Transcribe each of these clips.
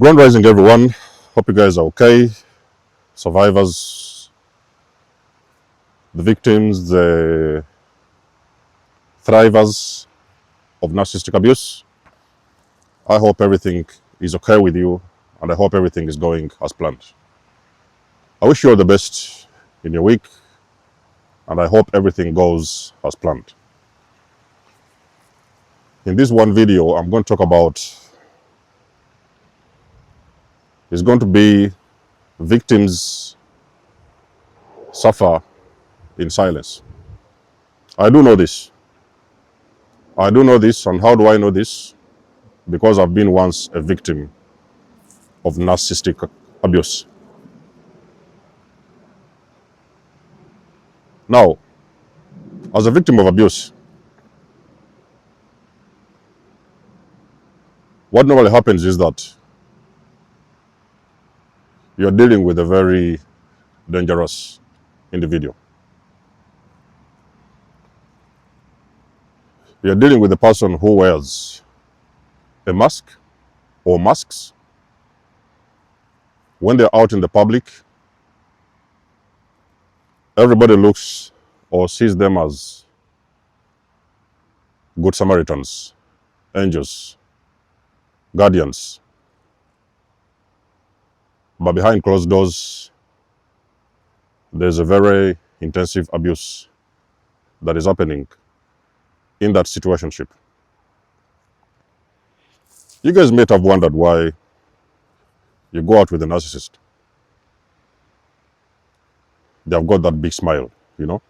Grand rising, everyone. Hope you guys are okay. Survivors, the victims, the thrivers of narcissistic abuse. I hope everything is okay with you, and I hope everything is going as planned. I wish you all the best in your week, and I hope everything goes as planned. In this one video, I'm going to talk about is going to be victims suffer in silence. I do know this. And how do I know this? Because I've been once a victim of narcissistic abuse. Now, as a victim of abuse, what normally happens is that you're dealing with a very dangerous individual. You're dealing with a person who wears a mask or masks. When they're out in the public, everybody looks or sees them as good Samaritans, angels, guardians. But behind closed doors, there's a very intensive abuse that is happening in that situationship. You guys might have wondered why you go out with a narcissist. They've got that big smile, you know.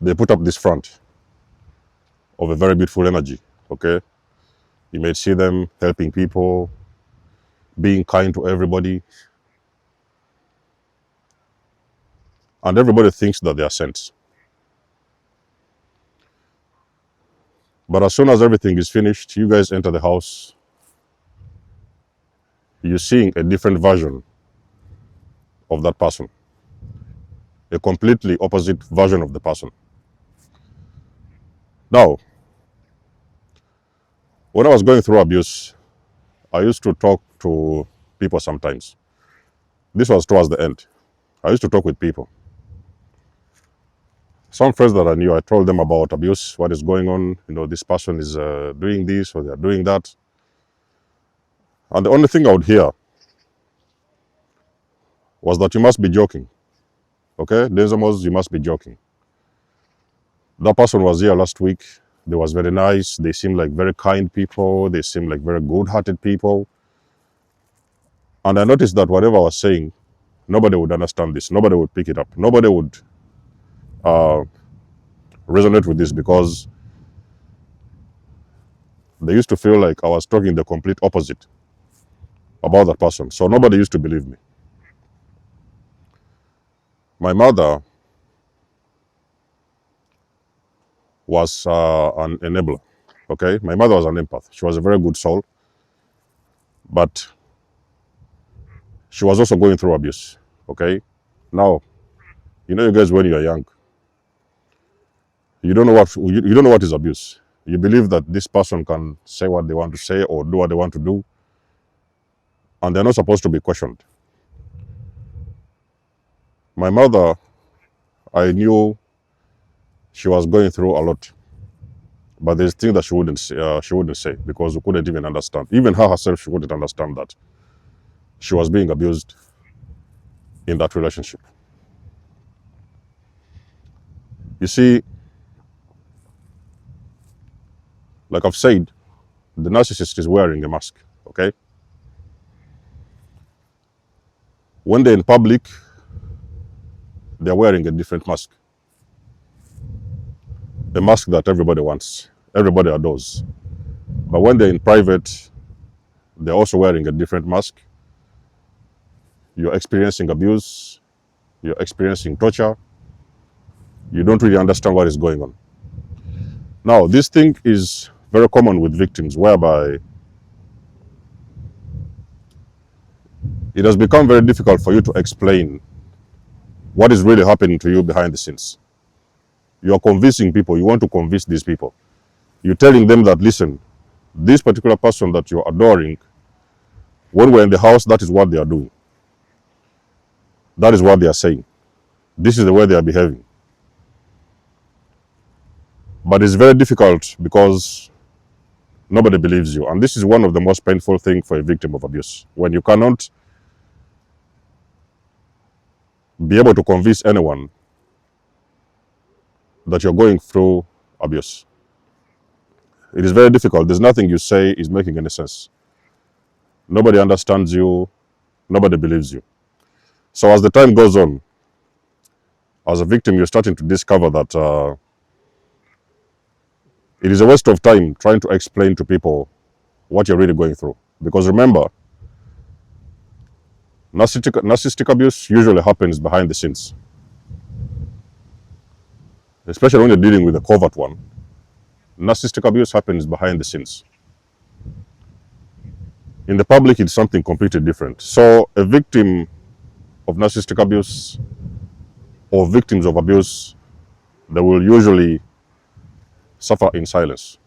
They put up this front of a very beautiful energy, okay? You may see them helping people, being kind to everybody. And everybody thinks that they are saints. But as soon as everything is finished, you guys enter the house, you're seeing a different version of that person, a completely opposite version of the person. Now, when I was going through abuse, I used to talk to people sometimes. This was towards the end. I used to talk with people. Some friends that I knew, I told them about abuse, what is going on. You know, this person is doing this or they're doing that. And the only thing I would hear was that you must be joking. Okay, Denzamos, you must be joking. That person was here last week. They was very nice. They seemed like very kind people. They seemed like very good-hearted people. And I noticed that whatever I was saying, nobody would understand this. Nobody would pick it up. Nobody would resonate with this because they used to feel like I was talking the complete opposite about that person. So nobody used to believe me. My mother was an enabler, okay? My mother was an empath. She was a very good soul, but she was also going through abuse, okay? Now, you know, you guys, when you're young, you don't know what is abuse. You believe that this person can say what they want to say or do what they want to do, and they're not supposed to be questioned. My mother, I knew she was going through a lot, but there's things that she wouldn't say because we couldn't even understand. Even her herself, she couldn't understand that she was being abused in that relationship. You see, like I've said, the narcissist is wearing a mask, okay? When they're in public, they're wearing a different mask. A mask that everybody wants, everybody adores. But when they're in private, they're also wearing a different mask. You're experiencing abuse, you're experiencing torture. You don't really understand what is going on. Now, this thing is very common with victims, whereby it has become very difficult for you to explain what is really happening to you behind the scenes. You are convincing people, you want to convince these people You're telling them that, listen, this particular person that you're adoring, when we're in the house, that is what they are doing. That is what they are saying. This is the way they are behaving. But it's very difficult because nobody believes you. And this is one of the most painful things for a victim of abuse. When you cannot be able to convince anyone that you're going through abuse. It is very difficult. There's nothing you say is making any sense. Nobody understands you. Nobody believes you. So as the time goes on, as a victim, you're starting to discover that it is a waste of time trying to explain to people what you're really going through. Because remember, narcissistic abuse usually happens behind the scenes. Especially when you're dealing with a covert one. Narcissistic abuse happens behind the scenes. In the public, it's something completely different. So a victim of narcissistic abuse or victims of abuse, they will usually suffer in silence.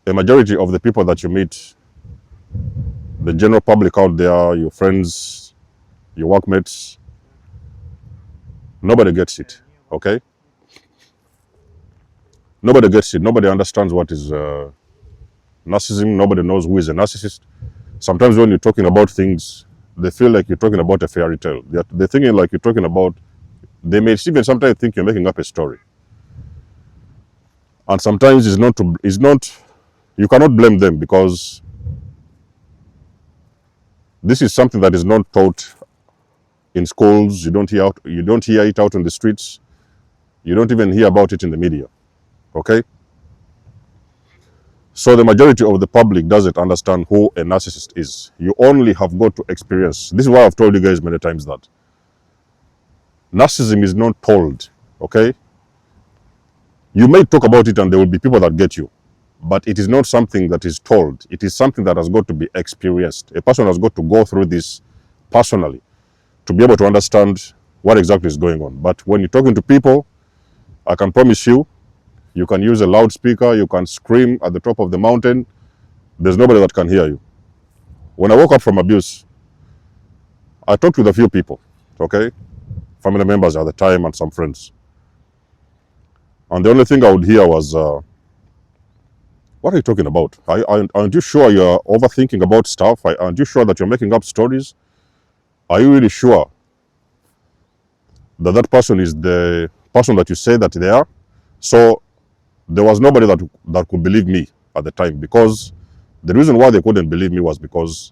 A majority of the people that you meet, the general public out there, your friends, your workmates, nobody gets it, okay? Nobody gets it. Nobody understands what is narcissism. Nobody knows who is a narcissist. Sometimes when you're talking about things, they feel like you're talking about a fairy tale. They're thinking like you're talking about, they may even sometimes think you're making up a story. And sometimes it's not, you cannot blame them because this is something that is not taught in schools. You don't hear it out on the streets. You don't even hear about it in the media, okay? So the majority of the public doesn't understand who a narcissist is. You only have got to experience. This is why I've told you guys many times that narcissism is not told, okay? You may talk about it and there will be people that get you, but it is not something that is told. It is something that has got to be experienced. A person has got to go through this personally to be able to understand what exactly is going on. But when you're talking to people, I can promise you, you can use a loudspeaker, you can scream at the top of the mountain, there's nobody that can hear you. When I woke up from abuse, I talked with a few people, okay? Family members at the time and some friends. And the only thing I would hear was, what are you talking about? Aren't you sure you're overthinking about stuff? Aren't you sure that you're making up stories? Are you really sure that that person is the person that you say that they are? So there was nobody that could believe me at the time, because the reason why they couldn't believe me was because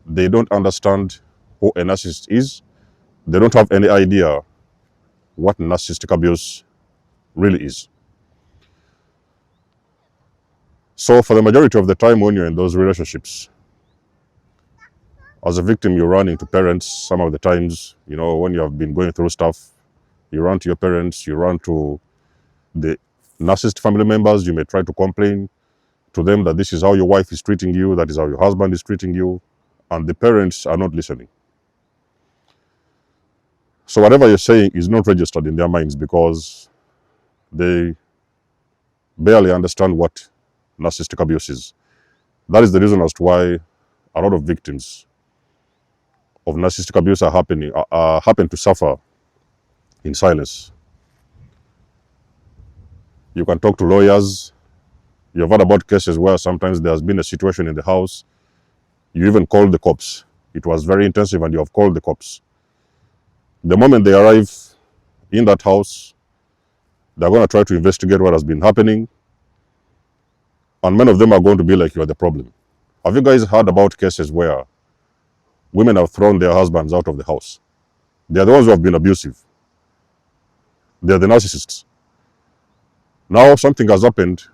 they don't understand who a narcissist is. They don't have any idea what narcissistic abuse really is. So for the majority of the time when you're in those relationships, as a victim, you run into parents. Some of the times, you know, when you have been going through stuff, you run to your parents, you run to the narcissist family members. You may try to complain to them that this is how your wife is treating you, that is how your husband is treating you, and the parents are not listening. So whatever you're saying is not registered in their minds because they barely understand what narcissistic abuse is. That is the reason as to why a lot of victims of narcissistic abuse happen to suffer in silence. You can talk to lawyers. You've heard about cases where sometimes there has been a situation in the house. You even called the cops. It was very intensive and you have called the cops. The moment they arrive in that house, they're going to try to investigate what has been happening. And many of them are going to be like, you're the problem. Have you guys heard about cases where women have thrown their husbands out of the house? They're the ones who have been abusive. They're the narcissists. Now something has happened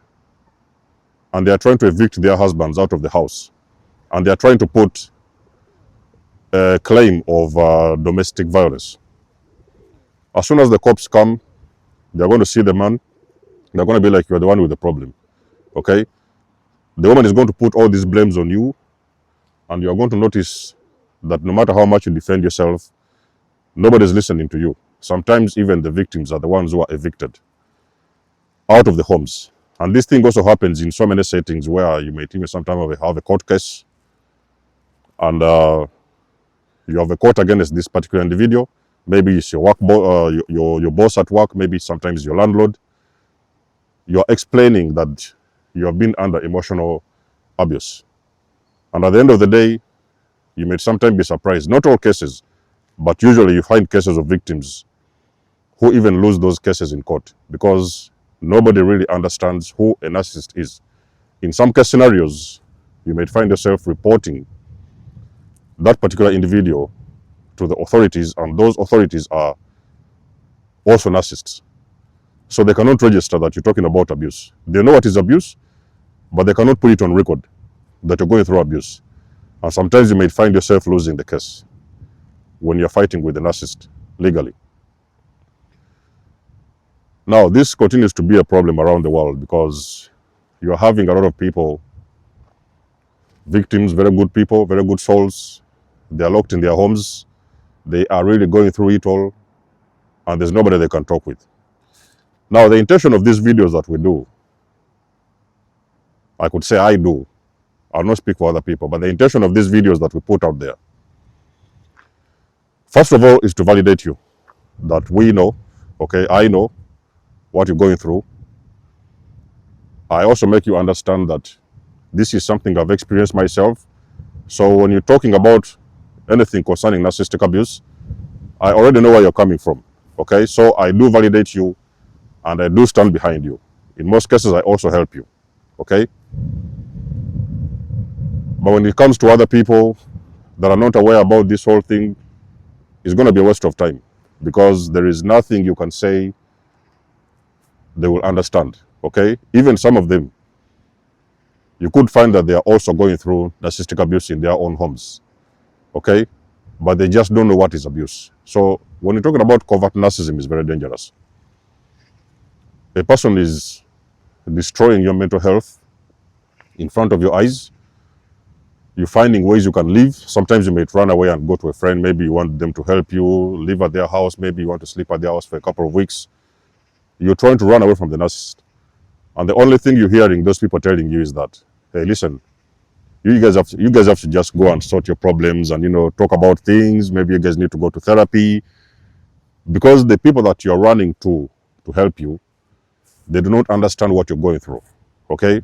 and they are trying to evict their husbands out of the house. And they are trying to put a claim of domestic violence. As soon as the cops come, they're going to see the man. They're going to be like, you're the one with the problem. Okay? The woman is going to put all these blames on you. And you're going to notice that no matter how much you defend yourself, nobody's listening to you. sometimes even the victims are the ones who are evicted out of the homes. And this thing also happens in so many settings where you may even sometimes have a court case and you have a court against this particular individual. Maybe it's your your boss at work, maybe sometimes your landlord. You're explaining that you have been under emotional abuse. And at the end of the day, you may sometimes be surprised. Not all cases, but usually you find cases of victims who even lose those cases in court because nobody really understands who a narcissist is. In some case scenarios, you may find yourself reporting that particular individual to the authorities, and those authorities are also narcissists. So they cannot register that you're talking about abuse. They know what is abuse, but they cannot put it on record that you're going through abuse. And sometimes you may find yourself losing the case when you're fighting with the narcissist legally. Now, this continues to be a problem around the world because you're having a lot of people, victims, very good people, very good souls. They're locked in their homes. They are really going through it all, and there's nobody they can talk with. Now, the intention of these videos that we do, I could say I do, I'll not speak for other people, but the intention of these videos that we put out there, first of all, is to validate you, that we know, okay, I know what you're going through. I also make you understand that this is something I've experienced myself. So when you're talking about anything concerning narcissistic abuse, I already know where you're coming from, okay? So I do validate you and I do stand behind you. In most cases, I also help you, okay? But when it comes to other people that are not aware about this whole thing, it's going to be a waste of time because there is nothing you can say they will understand, okay? Even some of them, you could find that they are also going through narcissistic abuse in their own homes, okay? But they just don't know what is abuse. So when you're talking about covert narcissism, it's very dangerous. A person is destroying your mental health in front of your eyes. You're finding ways you can live. Sometimes you may run away and go to a friend. Maybe you want them to help you live at their house. Maybe you want to sleep at their house for a couple of weeks. You're trying to run away from the narcissist. And the only thing you're hearing those people telling you is that, hey, listen, you guys have to just go and sort your problems and, talk about things. Maybe you guys need to go to therapy. Because the people that you're running to help you, they do not understand what you're going through, okay?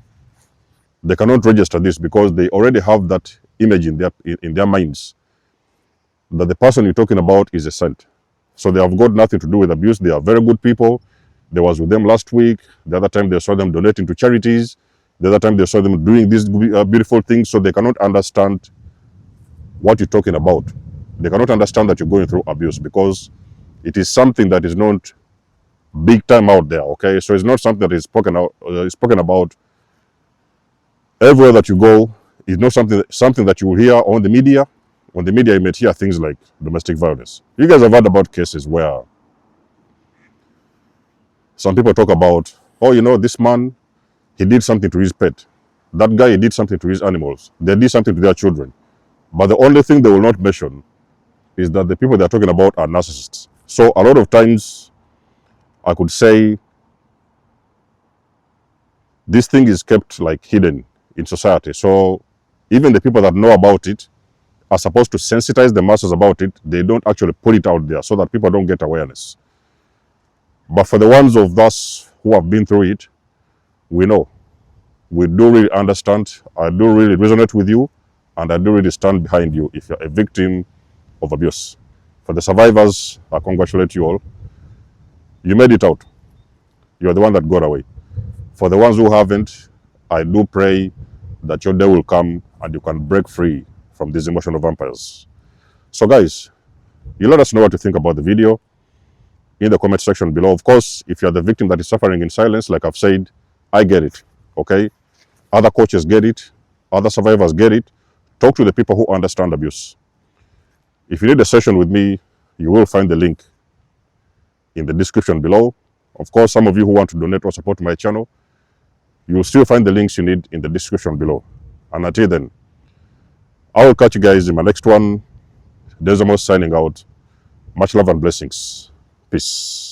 They cannot register this because they already have that image in their minds that the person you're talking about is a saint. So they have got nothing to do with abuse. They are very good people. They was with them last week. The other time they saw them donating to charities. The other time they saw them doing these beautiful things. So they cannot understand what you're talking about. They cannot understand that you're going through abuse because it is something that is not big time out there, okay? So it's not something that is spoken about everywhere that you go. It's not something that you will hear on the media. On the media, you may hear things like domestic violence. You guys have heard about cases where some people talk about, oh, this man, he did something to his pet. That guy, he did something to his animals. They did something to their children. But the only thing they will not mention is that the people they're talking about are narcissists. So a lot of times, I could say, this thing is kept like hidden in society. So even the people that know about it are supposed to sensitize the masses about it. They don't actually put it out there so that people don't get awareness. But for the ones of us who have been through it, we know. We do really understand. I do really resonate with you, and I do really stand behind you if you're a victim of abuse. For the survivors, I congratulate you all. You made it out. You're the one that got away. For the ones who haven't, I do pray that your day will come and you can break free from these emotional vampires. So guys, you let us know what you think about the video in the comment section below. Of course, if you're the victim that is suffering in silence, like I've said, I get it, okay? Other coaches get it. Other survivors get it. Talk to the people who understand abuse. If you need a session with me, you will find the link in the description below. Of course, some of you who want to donate or support my channel, you will still find the links you need in the description below. And until then, I will catch you guys in my next one. Desmos signing out. Much love and blessings. Peace.